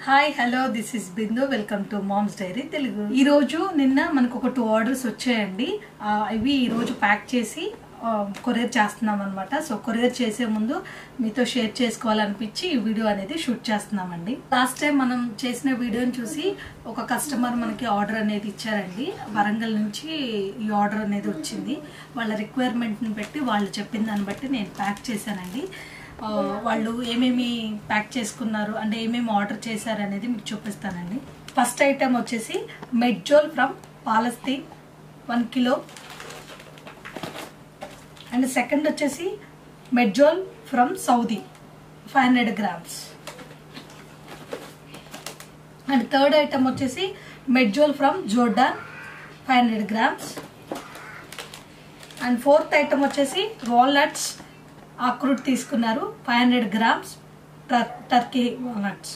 Hi hello this is Bindu welcome to mom's diary Telugu. ఈ రోజు నిన్న మనకు ఒక 2 ఆర్డర్స్ వచ్చాయండి. ఇవి ఈ రోజు ప్యాక్ చేసి కొరియర్ చేస్తున్నాం అనమాట. సో కొరియర్ చేసే ముందు మీతో షేర్ చేసుకోవాలనిపించి ఈ వీడియో అనేది షూట్ చేస్తున్నామండి. లాస్ట్ టైం మనం చేసిన వీడియోని చూసి ఒక కస్టమర్ మనకి ఆర్డర్ అనేది ఇచ్చారండి. వరంగల్ నుంచి ఈ ఆర్డర్ అనేది వచ్చింది. వాళ్ళ రిక్వైర్మెంట్ని బట్టి వాళ్ళు చెప్పిన దాన్ని బట్టి నేను ప్యాక్ చేశానండి. వాళ్ళు ఏమేమి ప్యాక్ చేసుకున్నారు అంటే ఏమేమి ఆర్డర్ చేశారు అనేది మీకు చూపిస్తానండి. ఫస్ట్ ఐటమ్ వచ్చేసి medjool from Palestine 1 kilo and second వచ్చేసి medjool from Saudi 500 grams and third item వచ్చేసి medjool from Jordan 500 grams and fourth item వచ్చేసి వాల్నట్స్ ఆక్రూట్ తీసుకున్నారు 500 grams Turkey walnuts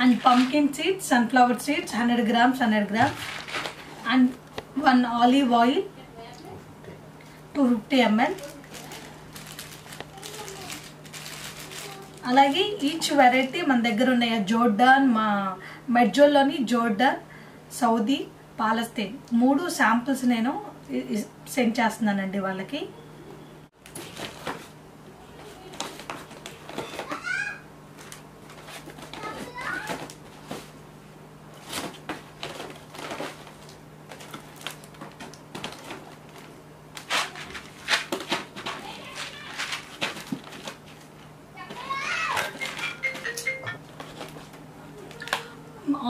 and pumpkin seeds sunflower seeds 100 grams and 1 olive oil 250 ml. అలాగే each variety మన దగ్గర ఉన్నాయి. Jordan మా మెడ్జోల్లోని జోర్డాన్ సౌదీ పాలస్తీన్ 3 శాంపిల్స్ నేను సెండ్ చేస్తున్నానండి వాళ్ళకి.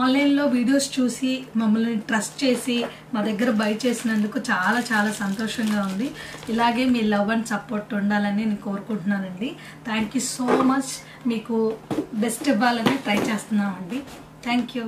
ఆన్లైన్లో వీడియోస్ చూసి మమ్మల్ని ట్రస్ట్ చేసి మా దగ్గర బై చేసినందుకు చాలా చాలా సంతోషంగా ఉంది. ఇలాగే మీ లవ్ అండ్ సపోర్ట్ ఉండాలని నేను కోరుకుంటున్నానండి. Thank you so much. మీకు బెస్ట్ ఇవ్వాలని ట్రై చేస్తున్నామండి. Thank you.